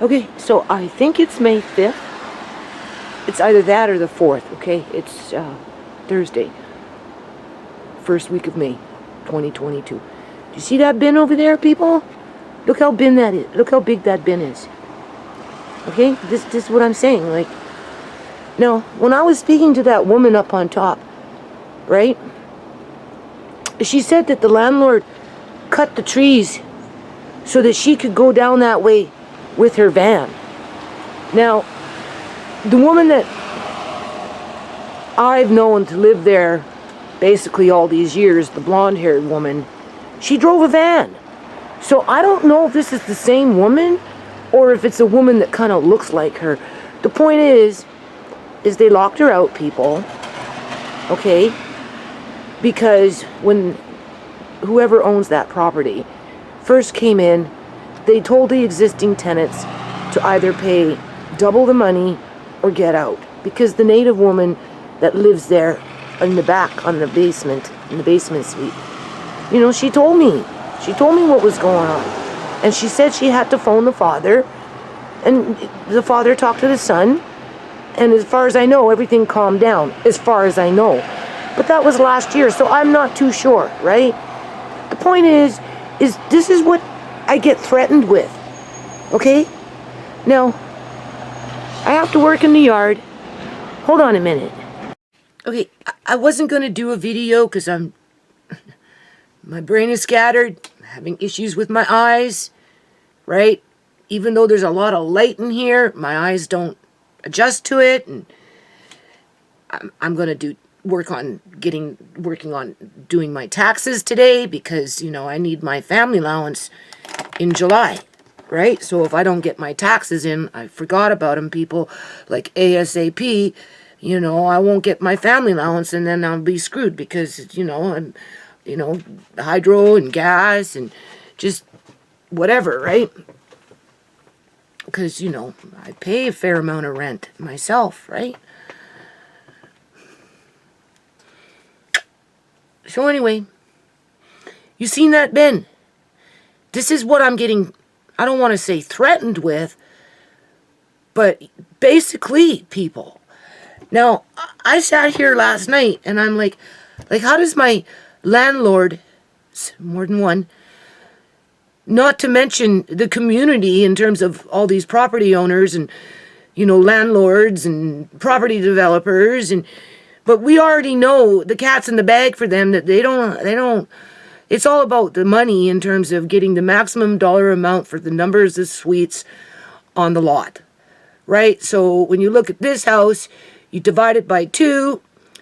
Okay, so I think it's May 5th. It's either that or the 4th, okay? It's Thursday. First week of May, 2022. Do you see that bin over there, people? Look how bin that is. Look how big that bin is. Okay? This is what I'm saying. Like, now, when I was speaking to that woman up on top, right? She said that the landlord cut the trees so that she could go down that way with her van. Now, the woman that I've known to live there basically all these years, the blonde-haired woman, she drove a van. So I don't know if this is the same woman or if it's a woman that kind of looks like her. The point is they locked her out, people. Okay? Because when whoever owns that property first came in, they told the existing tenants to either pay double the money or get out. Because the native woman that lives there in the back in the basement suite, you know, she told me what was going on. And she said she had to phone the father, and the father talked to the son, and as far as I know, everything calmed down, as far as I know. But that was last year, so I'm not too sure, right? The point is this is what I get threatened with, okay? Now, I have to work in the yard. Hold on a minute. Okay, I wasn't going to do a video because my brain is scattered, I'm having issues with my eyes, right? Even though there's a lot of light in here, my eyes don't adjust to it, and I'm going to working on doing my taxes today because, you know, I need my family allowance in July, right? So if I don't get my taxes in, I forgot about them, people, like ASAP, you know, I won't get my family allowance, and then I'll be screwed because, you know, I'm, you know, hydro and gas and just whatever, right? Because, you know, I pay a fair amount of rent myself, right? So anyway, you seen that bin? This is what I'm getting, I don't want to say threatened with, but basically, people. Now, I sat here last night and I'm like, how does my landlord, more than one, not to mention the community in terms of all these property owners and, you know, landlords and property developers, and but we already know the cat's in the bag for them, that they don't, it's all about the money in terms of getting the maximum dollar amount for the numbers of suites on the lot, right? So when you look at this house, you divide it by two,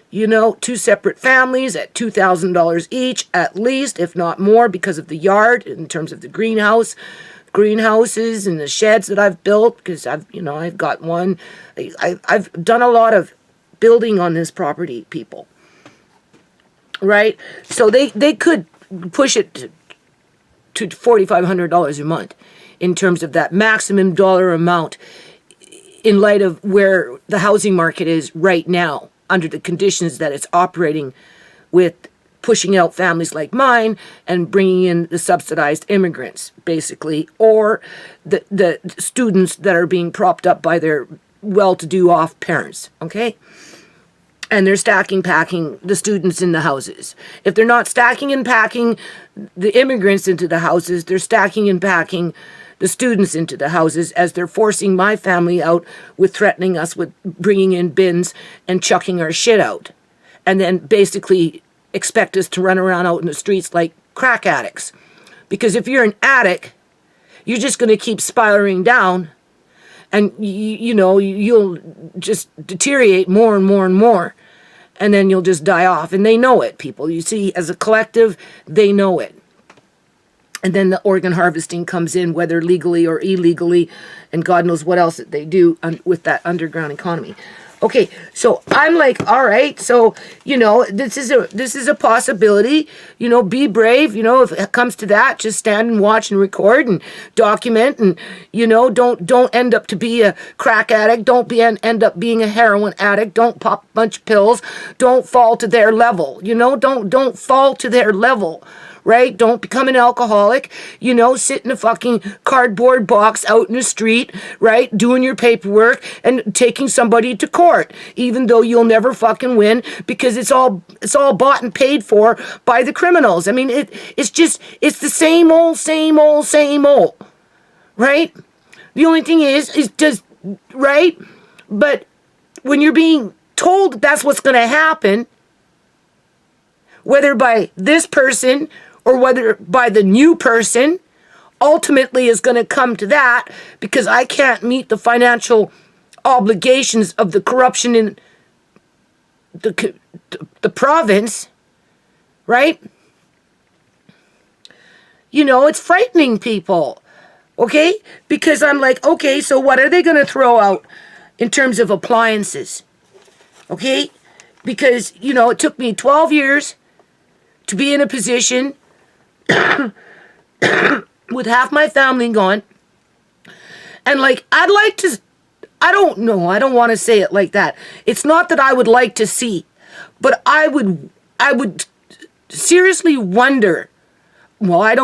you know, two separate families at $2,000 each, at least, if not more, because of the yard, in terms of the greenhouses and the sheds that I've built, because I've got one. I've done a lot of building on this property, people, right? So they could push it to $4,500 a month in terms of that maximum dollar amount, in light of where the housing market is right now, under the conditions that it's operating, with pushing out families like mine and bringing in the subsidized immigrants, basically, or the students that are being propped up by their well-to-do off parents, okay? And they're stacking, packing the students in the houses. If they're not stacking and packing the immigrants into the houses, they're stacking and packing the students into the houses, as they're forcing my family out with threatening us with bringing in bins and chucking our shit out. And then basically expect us to run around out in the streets like crack addicts. Because if you're an addict, you're just going to keep spiraling down, and you'll just deteriorate more and more and more, and then you'll just die off. And they know it, people. You see, as a collective, they know it. And then the organ harvesting comes in, whether legally or illegally, and God knows what else that they do with that underground economy. Okay, so I'm like, all right, so, you know, this is a possibility. You know, be brave. You know, if it comes to that, just stand and watch and record and document, and, you know, don't end up to be a crack addict. Don't end up being a heroin addict. Don't pop a bunch of pills. Don't fall to their level. You know, don't fall to their level, right? Don't become an alcoholic, sit in a fucking cardboard box out in the street, right? Doing your paperwork and taking somebody to court, even though you'll never fucking win because it's all bought and paid for by the criminals. I mean, it's the same old, right? The only thing is just, right? But when you're being told that that's what's going to happen, whether by this person or whether by the new person, ultimately is going to come to that because I can't meet the financial obligations of the corruption in the province, right? It's frightening people, okay? Because I'm like, okay, so what are they going to throw out in terms of appliances, okay? Because, it took me 12 years to be in a position with half my family gone. And I don't know, I don't want to say it like that. It's not that I would like to see, but I would seriously wonder. Well, I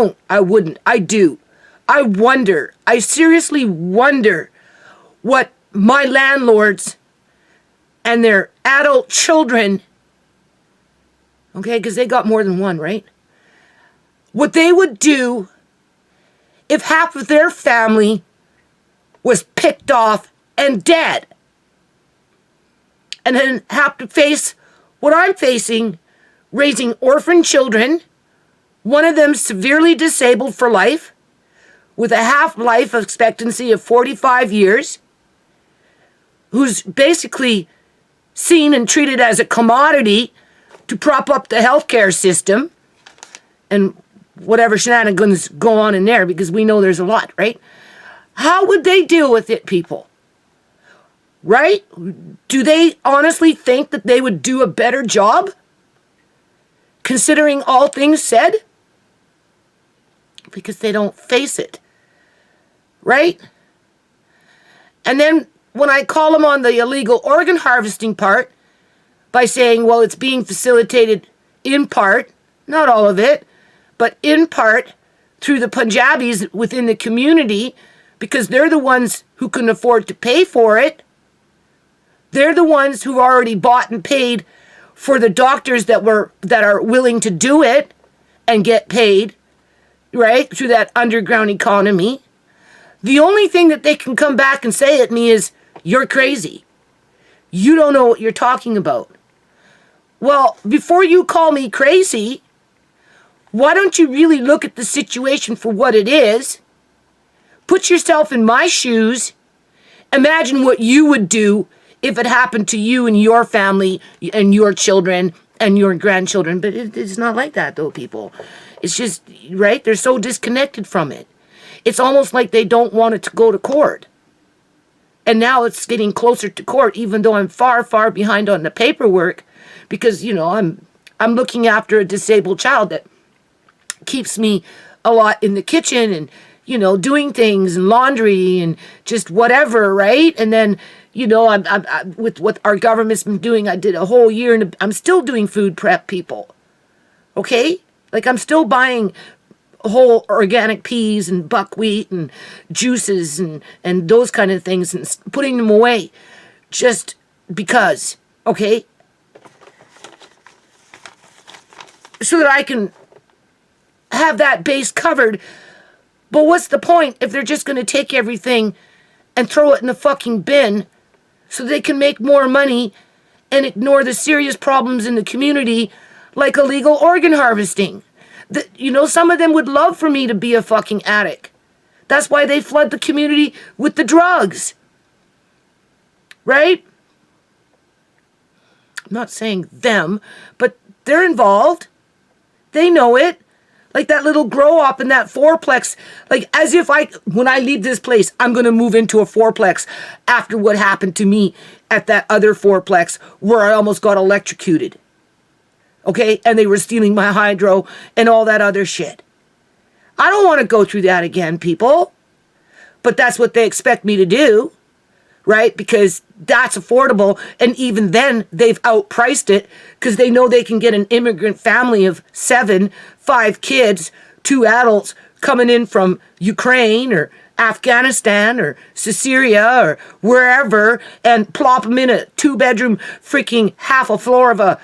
seriously wonder what my landlords and their adult children, okay, because they got more than one, right? What they would do if half of their family was picked off and dead. And then have to face what I'm facing, raising orphan children, one of them severely disabled for life, with a half-life expectancy of 45 years, who's basically seen and treated as a commodity to prop up the healthcare system and whatever shenanigans go on in there, because we know there's a lot, right? How would they deal with it, people? Right? Do they honestly think that they would do a better job, considering all things said? Because they don't face it, right? And then when I call them on the illegal organ harvesting part by saying, well, it's being facilitated in part, not all of it, but in part through the Punjabis within the community, because they're the ones who can afford to pay for it. They're the ones who already bought and paid for the doctors that are willing to do it and get paid, right, through that underground economy. The only thing that they can come back and say at me is, you're crazy. You don't know what you're talking about. Well, before you call me crazy, why don't you really look at the situation for what it is? Put yourself in my shoes. Imagine what you would do if it happened to you and your family and your children and your grandchildren. But it's not like that, though, people. It's just, right? They're so disconnected from it. It's almost like they don't want it to go to court. And now it's getting closer to court, even though I'm far, far behind on the paperwork, because, I'm looking after a disabled child that keeps me a lot in the kitchen and, doing things and laundry and just whatever, right? And then, I'm with what our government's been doing, I did a whole year and I'm still doing food prep, people. Okay? Like, I'm still buying whole organic peas and buckwheat and juices and those kind of things and putting them away just because, okay? So that I can have that base covered. But what's the point if they're just going to take everything and throw it in the fucking bin so they can make more money and ignore the serious problems in the community, like illegal organ harvesting? Some of them would love for me to be a fucking addict. That's why they flood the community with the drugs. Right? I'm not saying them, but they're involved. They know it. Like that little grow up in that fourplex. Like as if when I leave this place, I'm going to move into a fourplex after what happened to me at that other fourplex where I almost got electrocuted. Okay? And they were stealing my hydro and all that other shit. I don't want to go through that again, people. But that's what they expect me to do. right? Because that's affordable. And even then, they've outpriced it because they know they can get an immigrant family of 7, 5 kids, 2 adults coming in from Ukraine or Afghanistan or Syria or wherever and plop them in a 2-bedroom freaking half a floor of a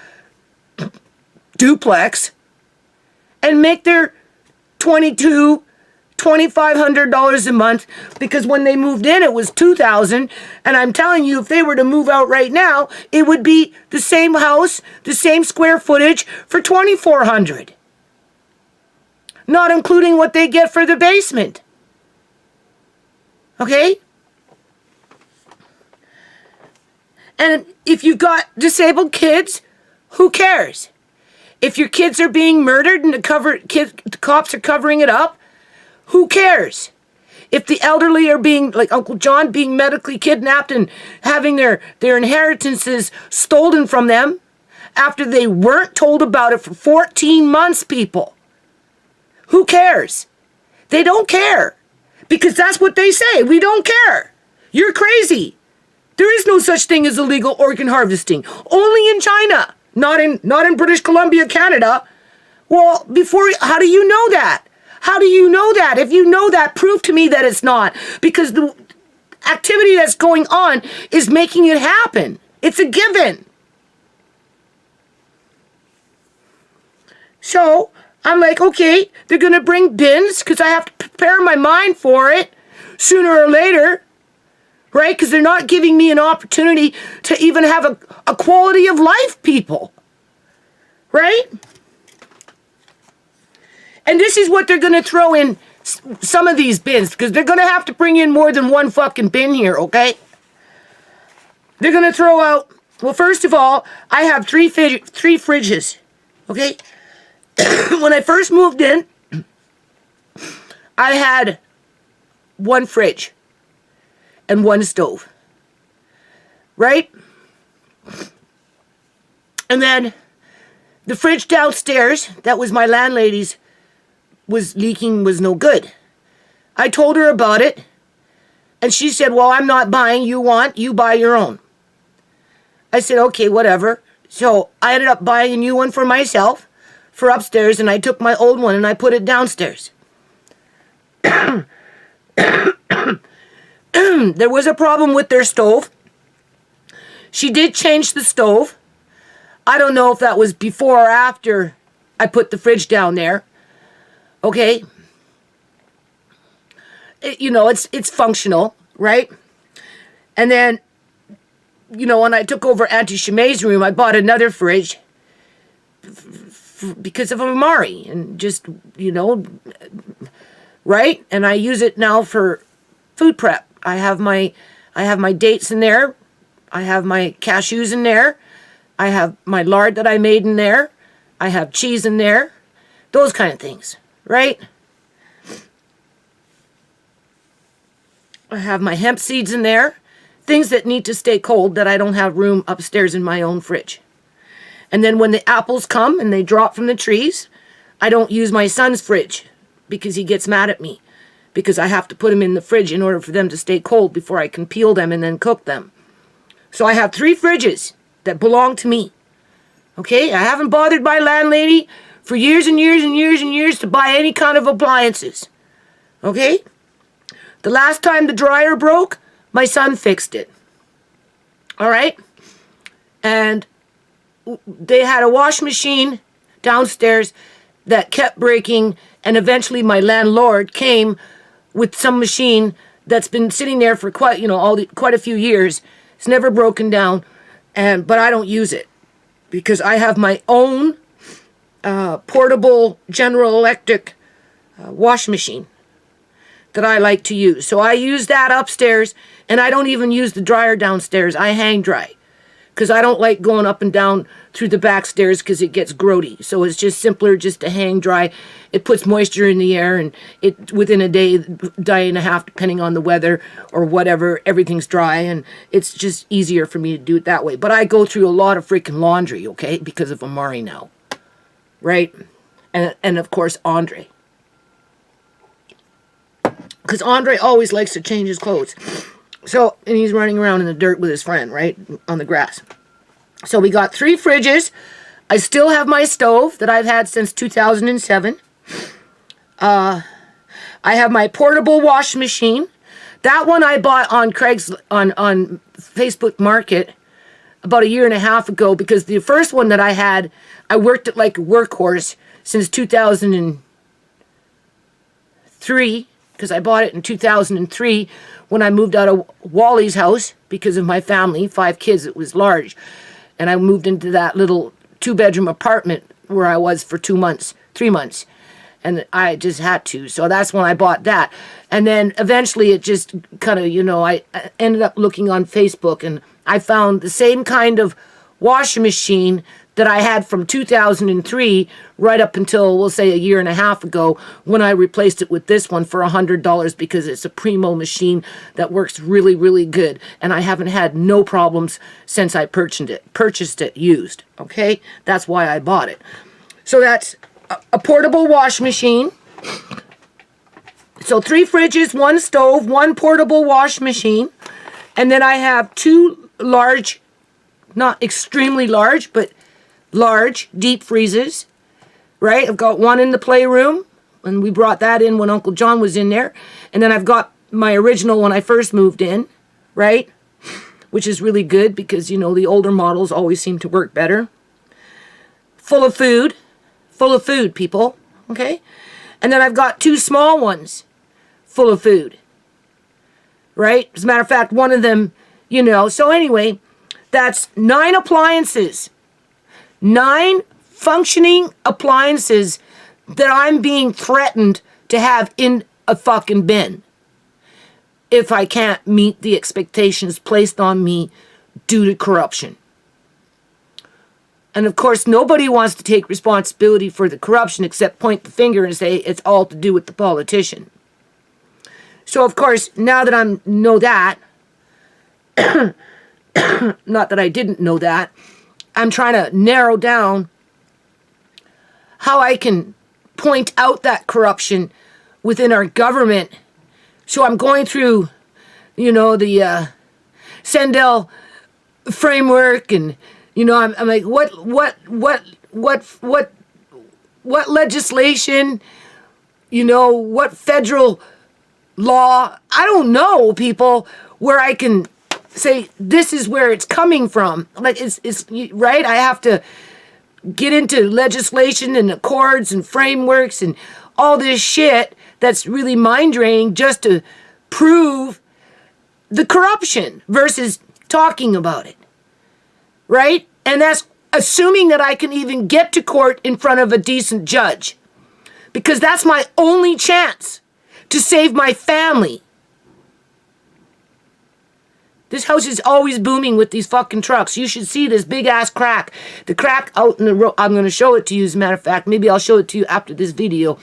duplex and make their $2,500 a month, because when they moved in it was $2,000, and I'm telling you, if they were to move out right now, it would be the same house, the same square footage for $2,400, not including what they get for the basement. Okay? And if you've got disabled kids, who cares? If your kids are being murdered and the cops are covering it up, who cares? If the elderly are being, like Uncle John, being medically kidnapped and having their inheritances stolen from them after they weren't told about it for 14 months, people. Who cares? They don't care. Because that's what they say. We don't care. You're crazy. There is no such thing as illegal organ harvesting. Only in China. Not in British Columbia, Canada. Well, how do you know that? How do you know that? If you know that, prove to me that it's not. Because the activity that's going on is making it happen. It's a given. So, I'm like, okay, they're going to bring bins because I have to prepare my mind for it sooner or later. Right? Because they're not giving me an opportunity to even have a quality of life, people. Right? And this is what they're going to throw in some of these bins, because they're going to have to bring in more than one fucking bin here, okay? They're going to throw out, well, first of all, I have three fridges, okay? When I first moved in, I had one fridge and one stove, right? And then the fridge downstairs, that was my landlady's, was leaking, was no good. I told her about it, and she said, well, I'm not buying, you buy your own. I said, okay, whatever. So I ended up buying a new one for myself, for upstairs, and I took my old one and I put it downstairs. There was a problem with their stove. She did change the stove. I don't know if that was before or after I put the fridge down there. Okay? It's functional, right? And then, when I took over Auntie Shemay's room, I bought another fridge because of Amari. And just, right? And I use it now for food prep. I have my dates in there. I have my cashews in there. I have my lard that I made in there. I have cheese in there. Those kind of things, right? I have my hemp seeds in there. Things that need to stay cold that I don't have room upstairs in my own fridge. And then when the apples come and they drop from the trees, I don't use my son's fridge because he gets mad at me, because I have to put them in the fridge in order for them to stay cold before I can peel them and then cook them. So I have 3 fridges that belong to me. Okay? I haven't bothered my landlady for years and years and years and years to buy any kind of appliances. Okay? The last time the dryer broke, my son fixed it. All right? And they had a wash machine downstairs that kept breaking, and eventually my landlord came with some machine that's been sitting there for quite a few years. It's never broken down, but I don't use it because I have my own portable General Electric wash machine that I like to use. So I use that upstairs, and I don't even use the dryer downstairs. I hang dry because I don't like going up and down through the back stairs because it gets grody. So it's just simpler just to hang dry. It puts moisture in the air, and it within a day and a half, depending on the weather or whatever, everything's dry, and it's just easier for me to do it that way. But I go through a lot of freaking laundry, okay, because of Amari now, right? And of course Andre, because Andre always likes to change his clothes. So, and he's running around in the dirt with his friend, right? On the grass. So we got 3 fridges. I still have my stove that I've had since 2007. I have my portable washing machine. That one I bought on on Facebook Market about 1.5 years ago, because the first one that I had, I worked it like a workhorse since 2003, because I bought it in 2003 when I moved out of Wally's house because of my family, 5 kids. It was large. And I moved into that little 2-bedroom apartment where I was for 2 months, 3 months. And I just had to. So that's when I bought that. And then eventually it just kind of, I ended up looking on Facebook, and I found the same kind of washing machine that I had from 2003 right up until, we'll say, 1.5 years ago, when I replaced it with this one for $100, because it's a Primo machine that works really, really good. And I haven't had no problems since I purchased it used. Okay? That's why I bought it. So that's a portable wash machine. So 3 fridges, 1 stove, 1 portable wash machine. And then I have 2 large, not extremely large, but large deep freezers, right? I've got one in the playroom, and we brought that in when Uncle John was in there. And then I've got my original when I first moved in, right? Which is really good because, the older models always seem to work better. Full of food, people, okay? And then I've got 2 small ones full of food, right? As a matter of fact, one of them, so anyway, that's 9 appliances. 9 functioning appliances that I'm being threatened to have in a fucking bin if I can't meet the expectations placed on me due to corruption. And of course, nobody wants to take responsibility for the corruption except point the finger and say it's all to do with the politician. So of course, now that I know that, not that I didn't know that, I'm trying to narrow down how I can point out that corruption within our government. So I'm going through, the Sandel framework, and I'm like, what legislation, what federal law? I don't know, people, where I can say this is where it's coming from. Like it's right. I have to get into legislation and accords and frameworks and all this shit that's really mind draining just to prove the corruption versus talking about it, right? And that's assuming that I can even get to court in front of a decent judge, because that's my only chance to save my family. This house is always booming with these fucking trucks. You should see this big ass crack. The crack out in the road. I'm going to show it to you, as a matter of fact. Maybe I'll show it to you after this video,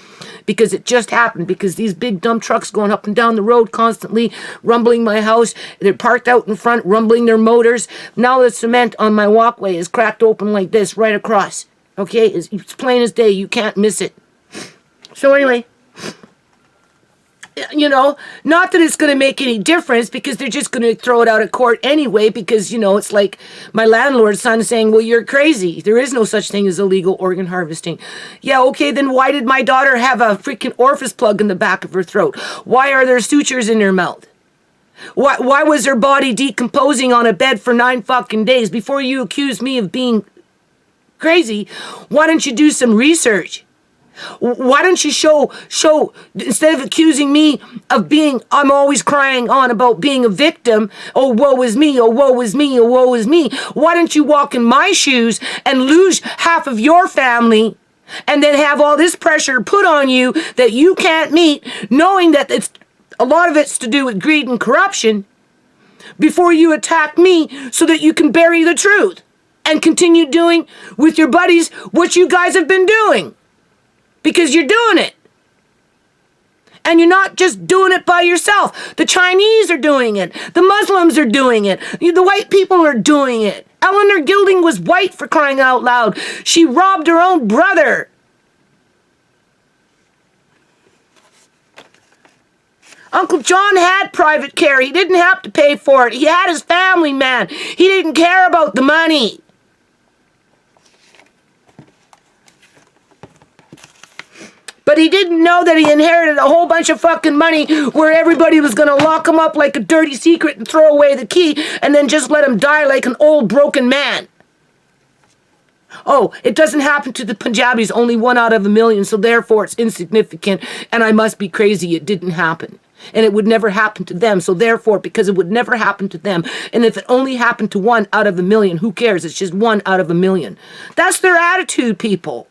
because it just happened. Because these big dump trucks going up and down the road constantly, rumbling my house. They're parked out in front, rumbling their motors. Now the cement on my walkway is cracked open like this, right across. Okay? It's plain as day. You can't miss it. So anyway, not that it's going to make any difference, because they're just going to throw it out of court anyway, because, it's like my landlord's son saying, well, you're crazy. There is no such thing as illegal organ harvesting. Yeah, okay, then why did my daughter have a freaking orifice plug in the back of her throat? Why are there sutures in her mouth? Why was her body decomposing on a bed for 9 fucking days? Before you accuse me of being crazy, why don't you do some research? Why don't you show, instead of accusing me of being, I'm always crying on about being a victim, oh, woe is me, oh, woe is me, oh, woe is me. Why don't you walk in my shoes and lose half of your family, and then have all this pressure put on you that you can't meet, knowing that a lot of it's to do with greed and corruption, before you attack me so that you can bury the truth and continue doing with your buddies what you guys have been doing. Because you're doing it. And you're not just doing it by yourself. The Chinese are doing it. The Muslims are doing it. The white people are doing it. Eleanor Gilding was white, for crying out loud. She robbed her own brother. Uncle John had private care. He didn't have to pay for it. He had his family, man. He didn't care about the money. But he didn't know that he inherited a whole bunch of fucking money where everybody was going to lock him up like a dirty secret and throw away the key and then just let him die like an old broken man. Oh, it doesn't happen to the Punjabis, only 1 out of a million, so therefore it's insignificant, and I must be crazy, it didn't happen. And it would never happen to them, so therefore, because it would never happen to them, and if it only happened to 1 out of a million, who cares? It's just 1 out of a million. That's their attitude, people.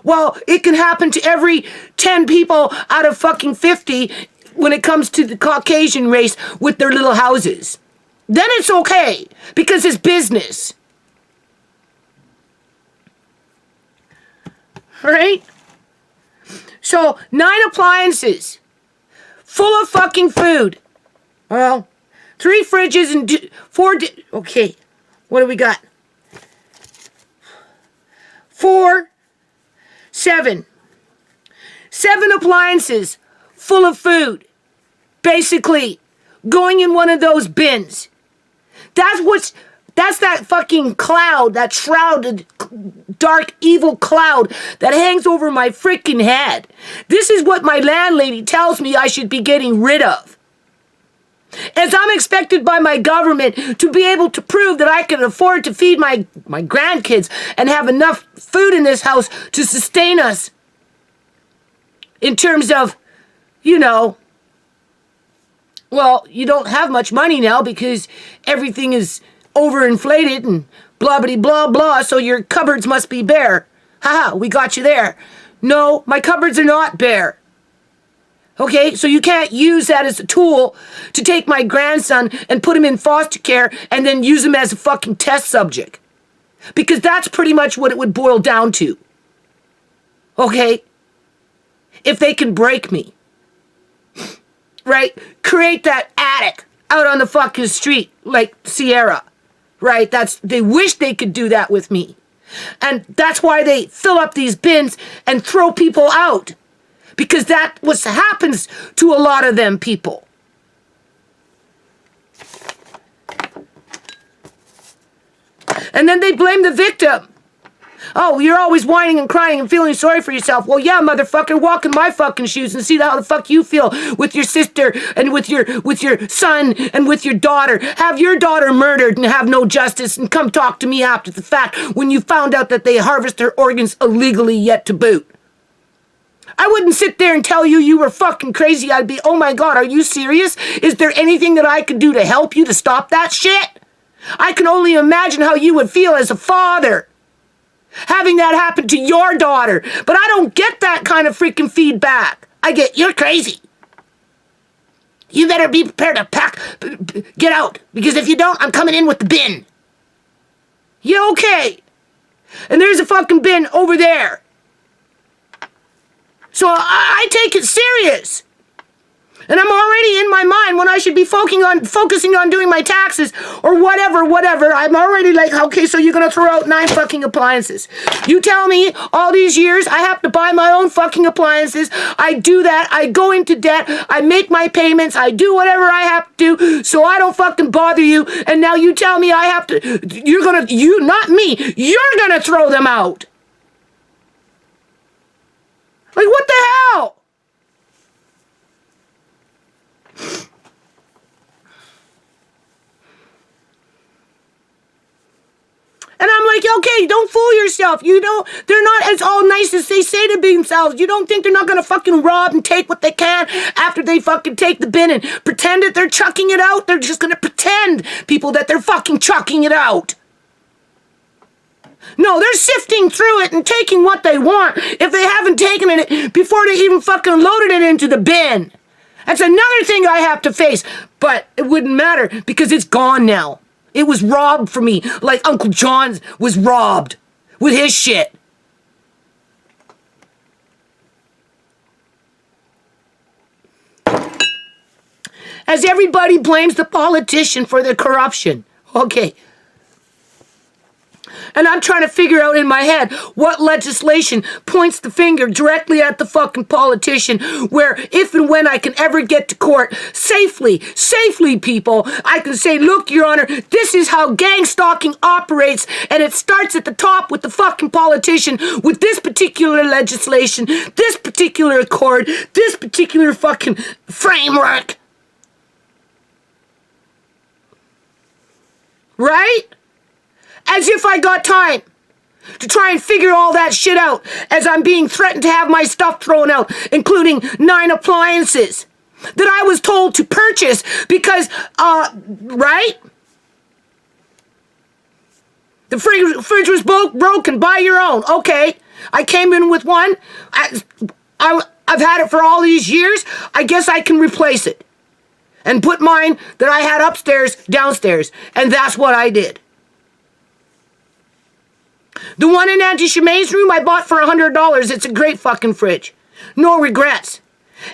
Well, it can happen to every 10 people out of fucking 50 when it comes to the Caucasian race with their little houses. Then it's okay, because it's business. Right? So, 9 appliances full of fucking food. Well, 3 fridges and 4... okay, what do we got? 4... 7 appliances full of food, basically going in one of those bins. That's that fucking cloud, that shrouded, dark, evil cloud that hangs over my freaking head. This is what my landlady tells me I should be getting rid of. As I'm expected by my government to be able to prove that I can afford to feed my grandkids and have enough food in this house to sustain us in terms of, well, you don't have much money now because everything is overinflated and blah, blah, blah, blah, so your cupboards must be bare. Haha, we got you there. No, my cupboards are not bare. Okay, so you can't use that as a tool to take my grandson and put him in foster care and then use him as a fucking test subject. Because that's pretty much what it would boil down to. Okay? If they can break me. Right? Create that attic out on the fucking street like Sierra. Right? They wish they could do that with me. And that's why they fill up these bins and throw people out. Because that's what happens to a lot of them people. And then they blame the victim. Oh, you're always whining and crying and feeling sorry for yourself. Well, yeah, motherfucker, walk in my fucking shoes and see how the fuck you feel with your sister and with your son and with your daughter. Have your daughter murdered and have no justice and come talk to me after the fact when you found out that they harvest their organs illegally yet to boot. I wouldn't sit there and tell you were fucking crazy. I'd be, oh my God, are you serious? Is there anything that I could do to help you to stop that shit? I can only imagine how you would feel as a father having that happen to your daughter. But I don't get that kind of freaking feedback. I get, you're crazy. You better be prepared to get out. Because if you don't, I'm coming in with the bin. Yeah, okay. And there's a fucking bin over there. So I take it serious. And I'm already in my mind when I should be focusing on doing my taxes or whatever. I'm already like, okay, so you're going to throw out 9 fucking appliances. You tell me all these years I have to buy my own fucking appliances. I do that. I go into debt. I make my payments. I do whatever I have to do so I don't fucking bother you. And now you tell me I have to, not me, you're going to throw them out. Like, what the hell? And I'm like, okay, don't fool yourself. They're not as all nice as they say to be themselves. You don't think they're not going to fucking rob and take what they can after they fucking take the bin and pretend that they're chucking it out? They're just going to pretend, people, that they're fucking chucking it out. No, they're sifting through it and taking what they want if they haven't taken it before they even fucking loaded it into the bin. That's another thing I have to face, but it wouldn't matter because it's gone now. It was robbed from me like Uncle John was robbed with his shit. As everybody blames the politician for their corruption. Okay. And I'm trying to figure out in my head what legislation points the finger directly at the fucking politician, where if and when I can ever get to court safely, people, I can say, look, Your Honor, this is how gang stalking operates, and it starts at the top with the fucking politician with this particular legislation, this particular accord, this particular fucking framework. Right? As if I got time to try and figure all that shit out as I'm being threatened to have my stuff thrown out, including 9 appliances that I was told to purchase because, right? The fridge was broken, buy your own. Okay, I came in with one. I've had it for all these years. I guess I can replace it and put mine that I had upstairs downstairs. And that's what I did. The one in Auntie Shemai's room I bought for $100. It's a great fucking fridge. No regrets.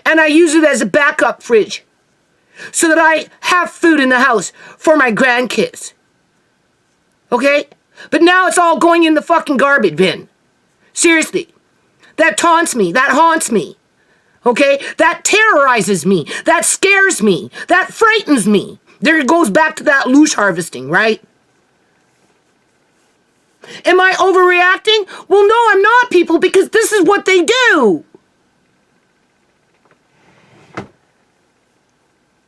And I use it as a backup fridge so that I have food in the house for my grandkids. Okay? But now it's all going in the fucking garbage bin. Seriously. That taunts me. That haunts me. Okay? That terrorizes me. That scares me. That frightens me. There it goes back to that loosh harvesting, right? Am I overreacting? Well, no, I'm not, people, because this is what they do.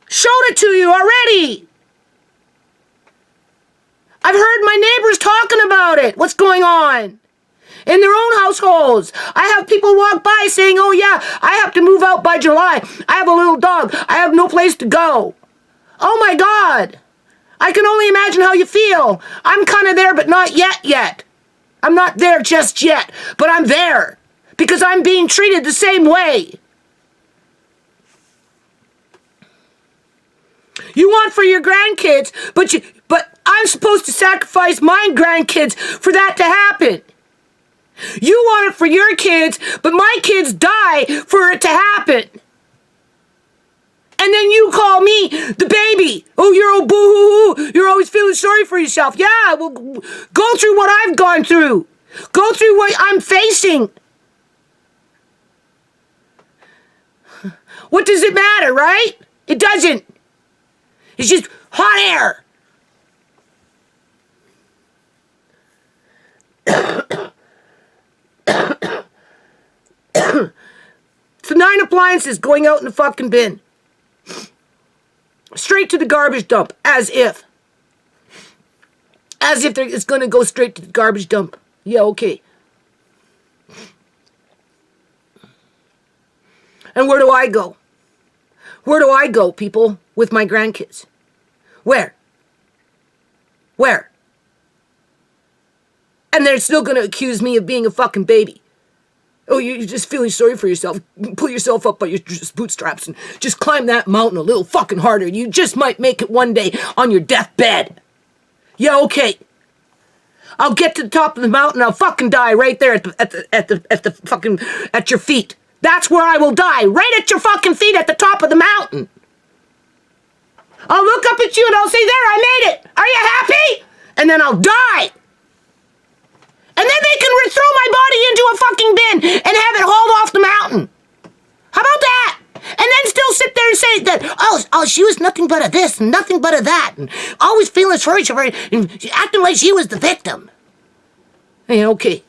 Showed it to you already. I've heard my neighbors talking about it. What's going on? In their own households. I have people walk by saying, oh yeah, I have to move out by July. I have a little dog. I have no place to go. Oh my God. I can only imagine how you feel. I'm kind of there, but not yet. I'm not there just yet, but I'm there because I'm being treated the same way. You want for your grandkids, but I'm supposed to sacrifice my grandkids for that to happen. You want it for your kids, but my kids die for it to happen. And then you call me the baby. Oh, you're a boo-hoo-hoo. You're always feeling sorry for yourself. Yeah, well, go through what I've gone through. Go through what I'm facing. What does it matter, right? It doesn't. It's just hot air. So 9 appliances going out in the fucking bin. Straight to the garbage dump, as if. As if it's going to go straight to the garbage dump. Yeah, okay. And where do I go? Where do I go, people, with my grandkids? Where? And they're still going to accuse me of being a fucking baby. Oh, you're just feeling sorry for yourself. Pull yourself up by your bootstraps and just climb that mountain a little fucking harder. You just might make it one day on your deathbed. Yeah, okay. I'll get to the top of the mountain. I'll fucking die right there at your feet. That's where I will die. Right at your fucking feet at the top of the mountain. I'll look up at you and I'll say, there, I made it. Are you happy? And then I'll die. And then they can throw my body into a fucking bin and have it hauled off the mountain. How about that? And then still sit there and say that, oh, she was nothing but a this and nothing but a that. And always feeling sorry for her and acting like she was the victim. Hey, okay.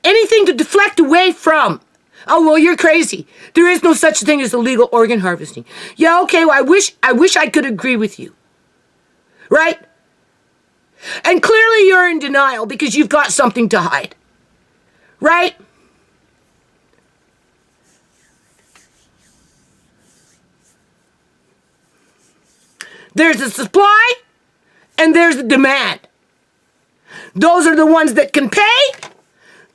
Anything to deflect away from. Oh, well, you're crazy. There is no such thing as illegal organ harvesting. Yeah, okay, well, I wish I could agree with you. Right? And clearly you're in denial because you've got something to hide. Right? There's the supply and there's the demand. Those are the ones that can pay.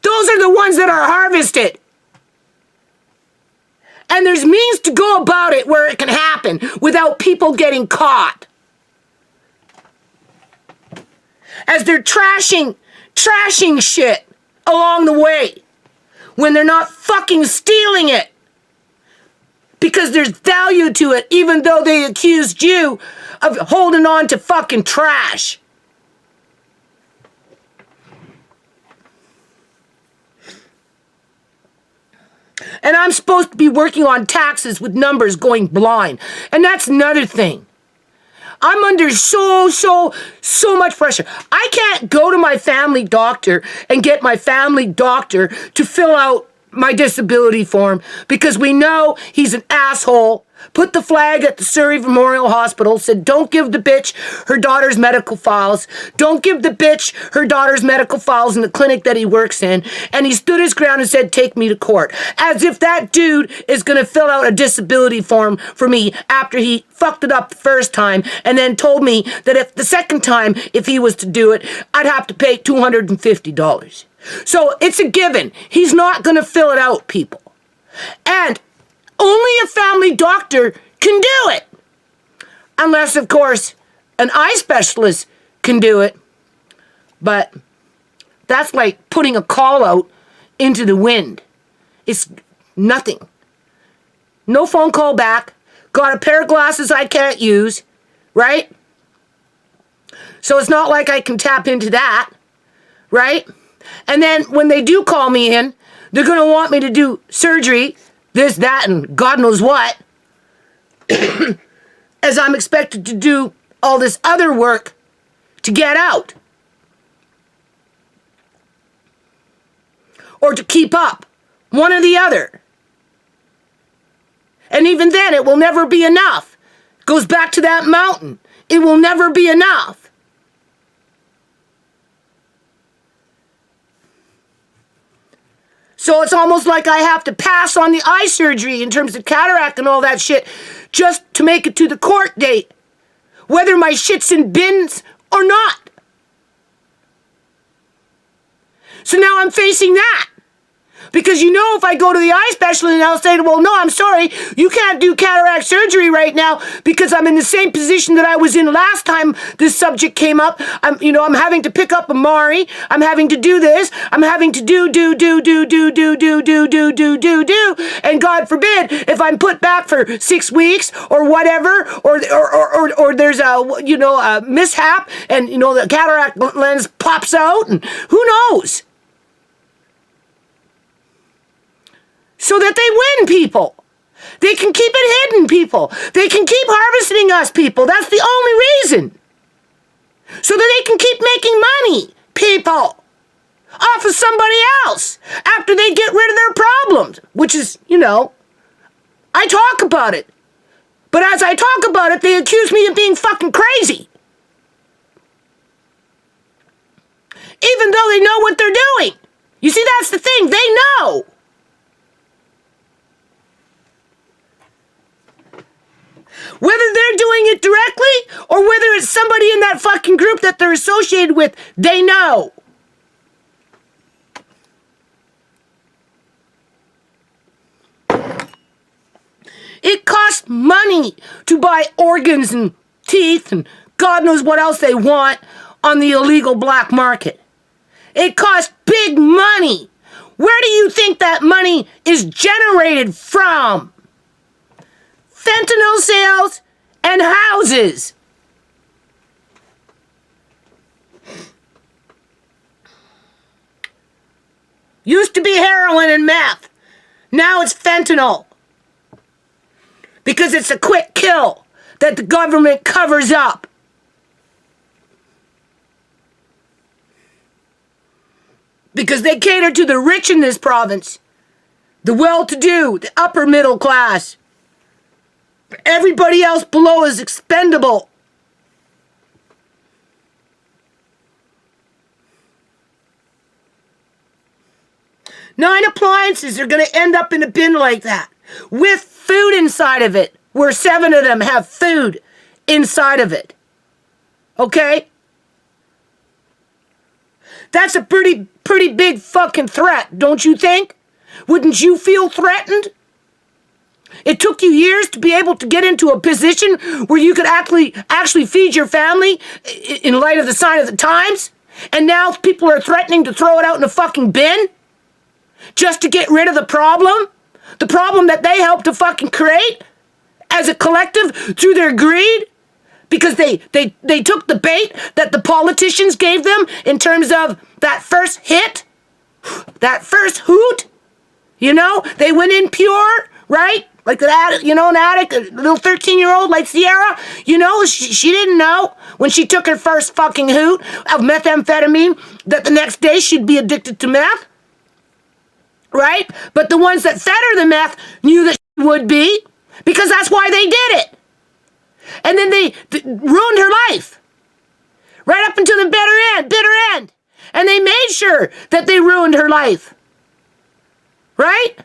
Those are the ones that are harvested. And there's means to go about it where it can happen without people getting caught. As they're trashing shit along the way when they're not fucking stealing it. because there's value to it, even though they accused you of holding on to fucking trash. And I'm supposed to be working on taxes with numbers going blind. And that's another thing. I'm under so much pressure. I can't go to my family doctor and get my family doctor to fill out my disability form because we know he's an asshole. Put the flag at the Surrey Memorial Hospital, said don't give the bitch her daughter's medical files. Don't give the bitch her daughter's medical files in the clinic that he works in. And he stood his ground and said, take me to court. As if that dude is going to fill out a disability form for me after he fucked it up the first time and then told me that if the second time, if he was to do it, I'd have to pay $250. So it's a given. He's not going to fill it out, people. And only a family doctor can do it. Unless, of course, an eye specialist can do it. But that's like putting a call out into the wind. It's nothing. No phone call back. Got a pair of glasses I can't use, right? So it's not like I can tap into that, right? And then when they do call me in, they're going to want me to do surgery, this, that, and God knows what, as I'm expected to do all this other work to get out. Or to keep up. One or the other. And even then, it will never be enough. Goes back to that mountain. It will never be enough. So it's almost like I have to pass on the eye surgery in terms of cataract and all that shit just to make it to the court date. Whether my shit's in bins or not. So now I'm facing that. Because you know if I go to the eye specialist and I'll say, well, no, I'm sorry, you can't do cataract surgery right now because I'm in the same position that I was in last time this subject came up. I'm having to pick up a Mari. I'm having to do this. I'm having to do. And God forbid if I'm put back for 6 weeks or whatever, or there's a mishap and the cataract lens pops out and who knows? So that they win, people. They can keep it hidden, people. They can keep harvesting us, people. That's the only reason. So that they can keep making money, people, off of somebody else after they get rid of their problems, which is, I talk about it. But as I talk about it, they accuse me of being fucking crazy. Even though they know what they're doing. You see, that's the thing. They know. Whether they're doing it directly or whether it's somebody in that fucking group that they're associated with, they know. It costs money to buy organs and teeth and God knows what else they want on the illegal black market. It costs big money. Where do you think that money is generated from? Fentanyl sales and houses. Used to be heroin and meth. Now it's fentanyl. Because it's a quick kill that the government covers up. Because they cater to the rich in this province. The well-to-do, the upper middle class. Everybody else below is expendable. Nine appliances are going to end up in a bin like that. With food inside of it. Where 7 of them have food inside of it. Okay? That's a pretty big fucking threat, don't you think? Wouldn't you feel threatened? It took you years to be able to get into a position where you could actually feed your family in light of the sign of the times? And now people are threatening to throw it out in a fucking bin? Just to get rid of the problem? The problem that they helped to fucking create as a collective through their greed, because they took the bait that the politicians gave them in terms of that first hit, that first hoot. You know, they went in pure, right? Like an addict, an addict, a little 13-year-old like Sierra. She didn't know when she took her first fucking hoot of methamphetamine that the next day she'd be addicted to meth. Right? But the ones that fed her the meth knew that she would be, because that's why they did it. And then they ruined her life. Right up until the bitter end. And they made sure that they ruined her life. Right?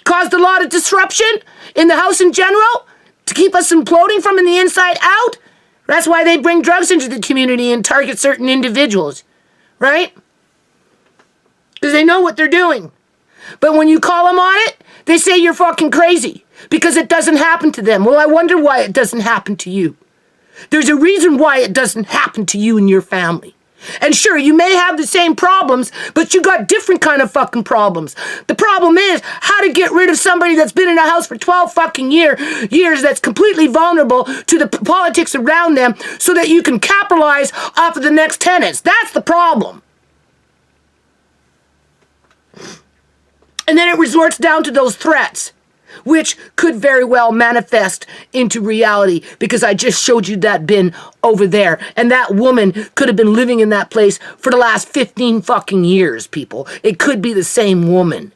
Caused a lot of disruption in the house in general to keep us imploding from the inside out. That's why they bring drugs into the community and target certain individuals, right? Because they know what they're doing. But when you call them on it, they say you're fucking crazy because it doesn't happen to them. Well, I wonder why it doesn't happen to you. There's a reason why it doesn't happen to you and your family. And sure, you may have the same problems, but you got different kind of fucking problems. The problem is how to get rid of somebody that's been in a house for 12 fucking years that's completely vulnerable to the politics around them so that you can capitalize off of the next tenants. That's the problem. And then it resorts down to those threats, which could very well manifest into reality, because I just showed you that bin over there. And that woman could have been living in that place for the last 15 fucking years, people. It could be the same woman.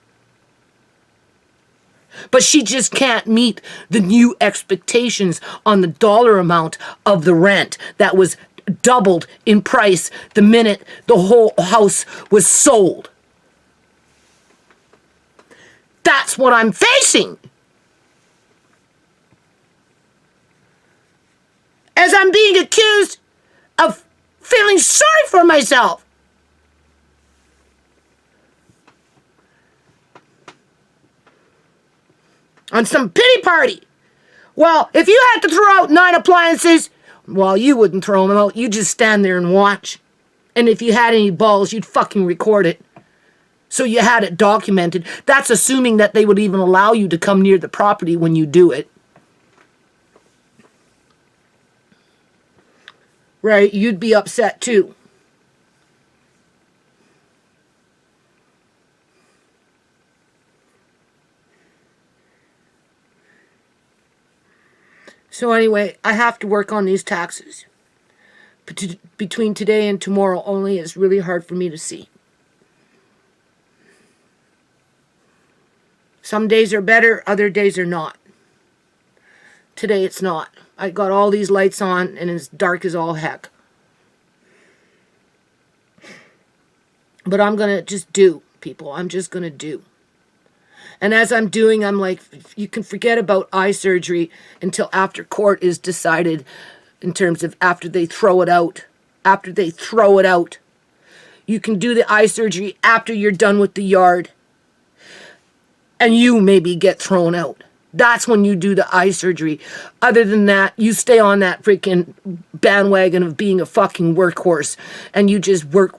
But she just can't meet the new expectations on the dollar amount of the rent that was doubled in price the minute the whole house was sold. That's what I'm facing. As I'm being accused of feeling sorry for myself. On some pity party. Well, if you had to throw out 9 appliances, well, you wouldn't throw them out. You'd just stand there and watch. And if you had any balls, you'd fucking record it. So you had it documented. That's assuming that they would even allow you to come near the property when you do it. Right? You'd be upset too. So anyway, I have to work on these taxes. Between today and tomorrow only, it's really hard for me to see. Some days are better, other days are not. Today it's not. I got all these lights on and it's dark as all heck. But I'm going to just do, people. I'm just going to do. And as I'm doing, I'm like, you can forget about eye surgery until after court is decided, in terms of after they throw it out. After they throw it out. You can do the eye surgery after you're done with the yard. And you maybe get thrown out. That's when you do the eye surgery. Other than that, you stay on that freaking bandwagon of being a fucking workhorse. And you just work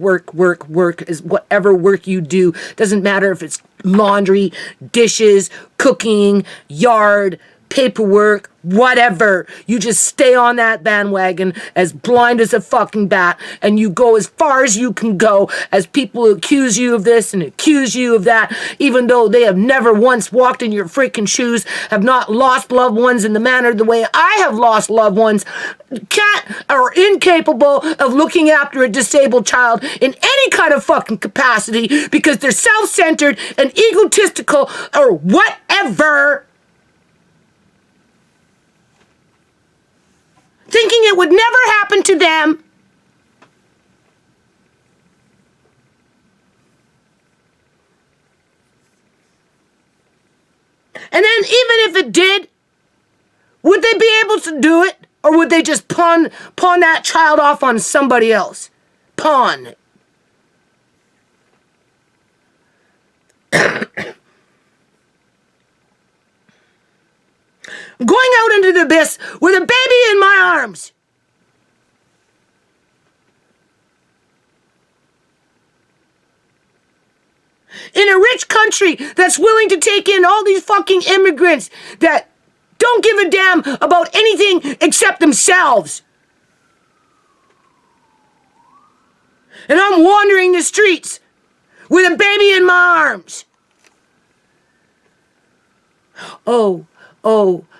as whatever work you do. Doesn't matter if it's laundry, dishes, cooking, yard, paperwork, whatever. You just stay on that bandwagon as blind as a fucking bat, and you go as far as you can go as people accuse you of this and accuse you of that, even though they have never once walked in your freaking shoes, have not lost loved ones in the manner the way I have lost loved ones, are incapable of looking after a disabled child in any kind of fucking capacity because they're self-centered and egotistical or whatever. Thinking it would never happen to them. And then even if it did, would they be able to do it? Or would they just pawn that child off on somebody else? Pawn it. I'm going out into the abyss with a baby in my arms. In a rich country that's willing to take in all these fucking immigrants that don't give a damn about anything except themselves. And I'm wandering the streets with a baby in my arms. Oh,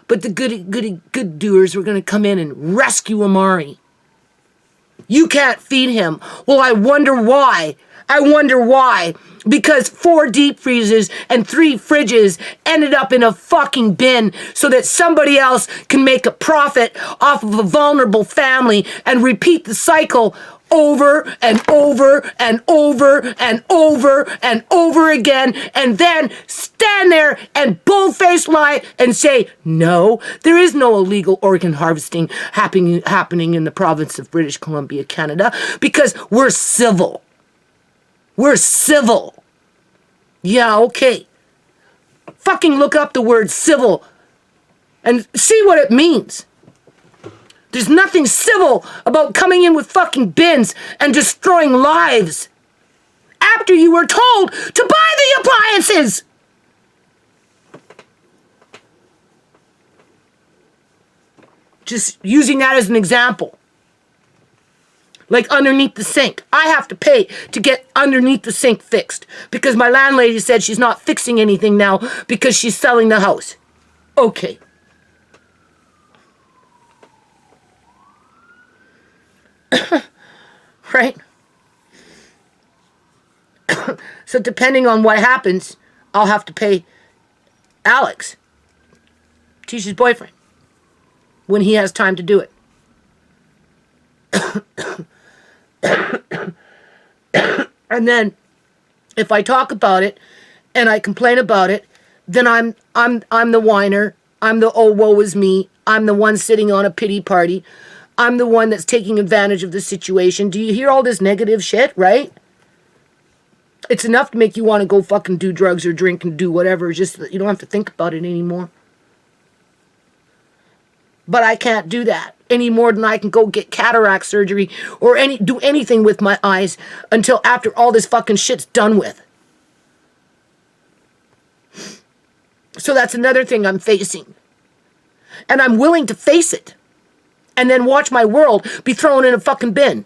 but the good doers were going to come in and rescue Amari. You can't feed him. Well, I wonder why. Because 4 deep freezers and 3 fridges ended up in a fucking bin so that somebody else can make a profit off of a vulnerable family and repeat the cycle over and over and over and over and over again, and then stand there and bullface lie and say, no, there is no illegal organ harvesting happening in the province of British Columbia, Canada, because we're civil. We're civil. Yeah, okay. Fucking look up the word civil and see what it means. There's nothing civil about coming in with fucking bins and destroying lives after you were told to buy the appliances. Just using that as an example. Like underneath the sink. I have to pay to get underneath the sink fixed because my landlady said she's not fixing anything now because she's selling the house. Okay. Right? So depending on what happens, I'll have to pay Alex, Tisha's boyfriend, when he has time to do it. And then if I talk about it and I complain about it, then I'm the whiner. I'm the oh woe is me. I'm the one sitting on a pity party. I'm the one that's taking advantage of the situation. Do you hear all this negative shit, right? It's enough to make you want to go fucking do drugs or drink and do whatever. It's just that you don't have to think about it anymore. But I can't do that any more than I can go get cataract surgery or do anything with my eyes until after all this fucking shit's done with. So that's another thing I'm facing. And I'm willing to face it. And then watch my world be thrown in a fucking bin.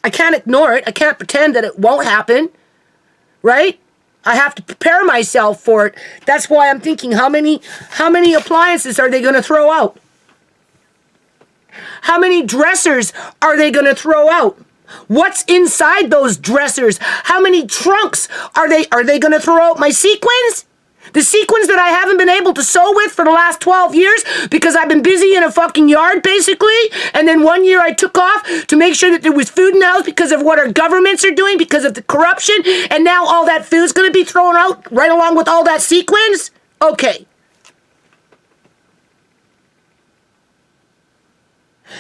I can't ignore it. I can't pretend that it won't happen. Right? I have to prepare myself for it. That's why I'm thinking, how many appliances are they going to throw out? How many dressers are they going to throw out? What's inside those dressers? How many trunks are they going to throw out? My sequins? The sequins that I haven't been able to sew with for the last 12 years because I've been busy in a fucking yard, basically. And then one year I took off to make sure that there was food in the house because of what our governments are doing, because of the corruption. And now all that food's going to be thrown out right along with all that sequins? Okay.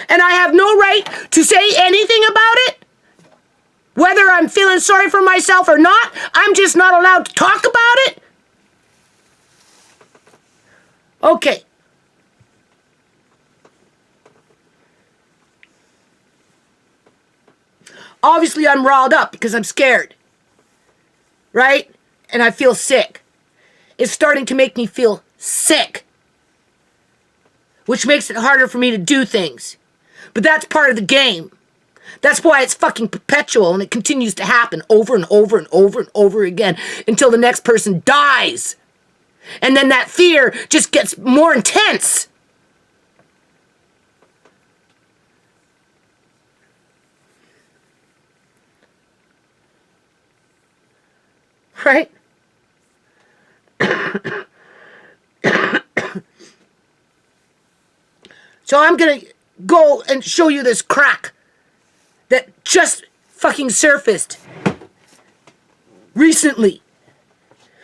And I have no right to say anything about it. Whether I'm feeling sorry for myself or not, I'm just not allowed to talk about it. Okay. Obviously, I'm riled up because I'm scared. Right? And I feel sick. It's starting to make me feel sick. Which makes it harder for me to do things. But that's part of the game. That's why it's fucking perpetual and it continues to happen over and over and over and over again until the next person dies. And then that fear just gets more intense. Right? So I'm going to go and show you this crack that just fucking surfaced recently.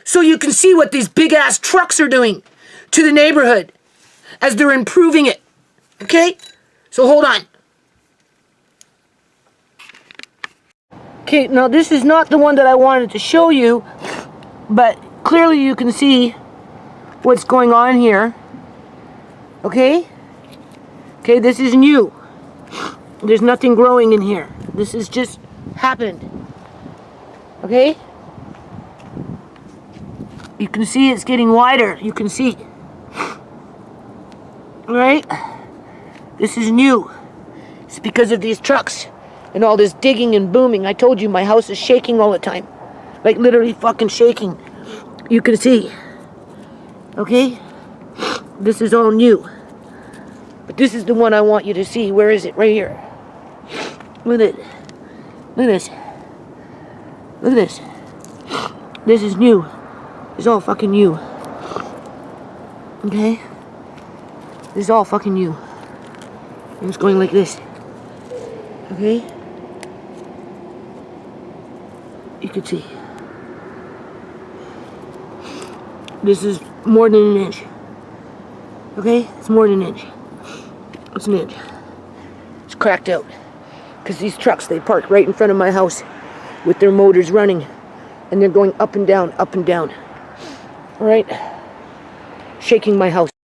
So you can see what these big ass trucks are doing to the neighborhood as they're improving it. Okay? So hold on. Okay, now this is not the one that I wanted to show you, but clearly you can see what's going on here. Okay? Okay, this is new. There's nothing growing in here. This has just happened. Okay? You can see it's getting wider. You can see. Right? This is new. It's because of these trucks and all this digging and booming. I told you my house is shaking all the time. Like literally fucking shaking. You can see. Okay? This is all new. But this is the one I want you to see. Where is it? Right here. Look at it. Look at this. Look at this. This is new. It's all fucking new. Okay? This is all fucking new. And it's going like this. Okay? You can see. This is more than an inch. Okay? It's more than an inch. It's an inch. It's cracked out. Because these trucks, they park right in front of my house with their motors running. And they're going up and down, up and down. Alright? Shaking my house.